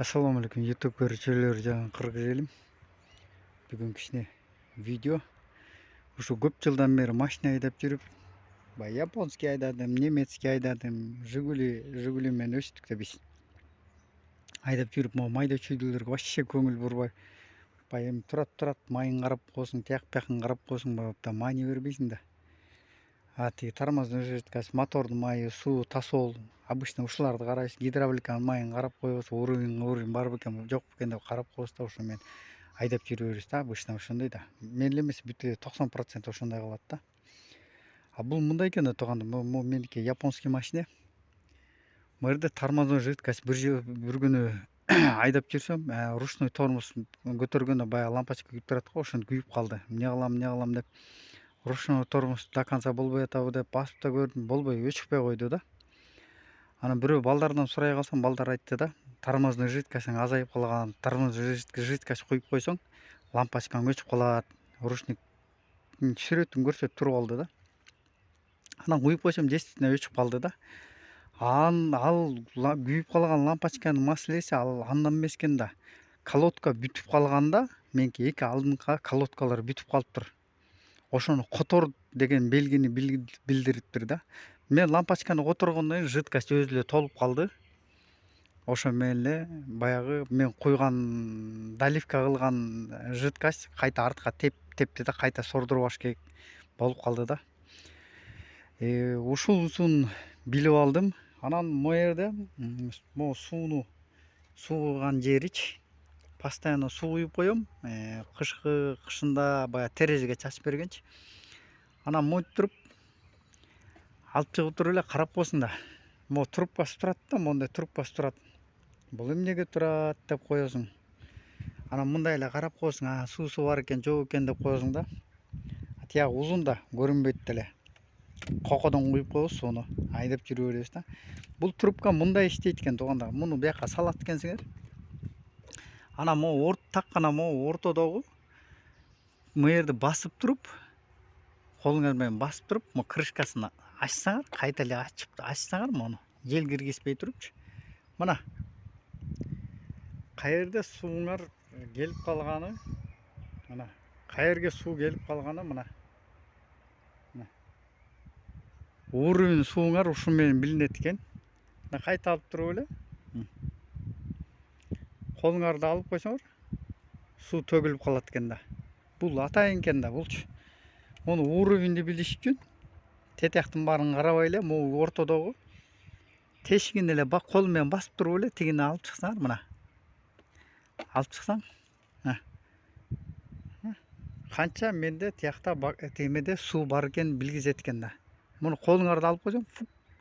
Assalomu alaykum YouTube ko'ruvchilar, jon Qirg'iz elim. Bugun kichkina video. Shu ko'p yildan beri mashina haydab yurib, yaponskiy haydadim, nemetskiy haydadim, Jiguli men o'sdik biz. Haydab yurib, mayda чүйдүлөргө вообще көңүл бурбай. Эми турат майын карап койсуң, тияк бияктан карап койсуң, мани бербейсиң да. Тиги тормозной жидкость, мотордун майы, суу, тосол, обычно ушуларды карайсың, гидравликанын майын карап коебуз, уровень бар бекен, жок бекен деп карап коебуз да, ошо мен айдап жүрө беребиз да, обычно ошондой да. Мен эле эмес, бүт 90% ошондой кылат да. Бул мындай экен да тууганда, могу меники японский машина. Мына жерде тормозной жидкость бир күнү айдап жүрсөм, ручной тормоз көтөргөндө баягы лампочка күйүп турат го, ошону күйүп калды. Эмне кылам деп ручной тормоз до конца болбой атабы деп басып да көрдүм, болбой, өчүкпөй койду да. Анан бирөө балдардан сурай калсам, балдар айтты да, тормозной жидкостьң азайып калган, тормозной жидкость куюп койсоң, лампочкаң өчүп калат, ручник сүрөтүн көрсөтүп туруп алды да. Анан куюп койсом, действительно өчүп калды да. Ал күйүп калган лампочканын маселеси андан эмес экен да. Колодка бүтүп калганда, меники эки алдыңкы колодкалар бүтүп калыптыр. Ошону котор деген белгини билдириптир да. Мен лампочканы которгондон кийин жидкость өзү эле толуп калды. Ошо менен эле баягы мен куйган, доливка кылган жидкость кайта артка тепти да, кайта сордурбаш керек болуп калды да. Ушунусун билип алдым. Анан могу жерде могу сууган жерич постоянно суу куюп коем. Кышында баягы терезеге чачып бергенчи. Анан монтип туруп алып чыгып туруп эле карап койсуң да. Могу трубкасы турат да, мондай трубкасы турат. Бул эмнеге турат деп коесуң. Анан мындай эле карап койсуң, суусу бар экен, жок экен деп коесуң да. Тиягы узун да көрүнбөйт деле. Кокодон куюп коебуз, сууну айдап жүрө беребиз да. Бул трубка мындай иштейт экен тууганда. Муну бияка салат экенсиңер. Анан могу могу ортодогу мына жерди басып туруп, колуңар менен басып туруп, могу крышкасын ачсаңар, кайта эле ачсаңар, мону жел киргизбей турупчу. Мына каерде сууңар келип калганы, мына каерге суу келип калганы мына. Уровень сууңар ушу менен билинет экен. Кайта алып туруп эле колуңарды алып койсоңор, суу төгүлүп калат экен да. Бул атайын экен да булчу. Муну уровеньди билиш үчүн тетяктын баарын карабай эле, могу ортодогу тешигин эле кол менен басып туруп эле тигини алып чыксаңар, мына. Алып чыксаң, канча менде тиякта темеде суу бар экенин билгизет экен да. Муну колуңарды алып койсоң,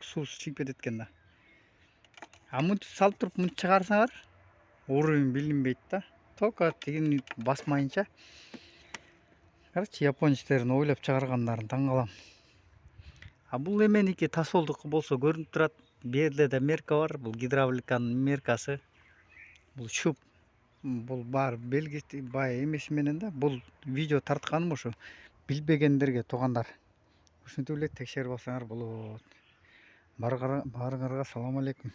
суу чыгып кетет экен да. Мынтип салып туруп мынтип чыгарсаңар, уровень билинбейт да. Только тигини басмайынча. Короче, японецтердин ойлоп чыгаргандарын таң калам. Бул эменики тосолдуку болсо көрүнүп турат. Бу жерде да мерка бар. Бул гидравликанын меркасы. Бул шуп. Бул бар белгиси бай эмеси менен да. Бул видео тартканым ошо билбегендерге туугандар. Ушинтип эле текшерип алсаңар болот. Баарыңарга салам алейкум.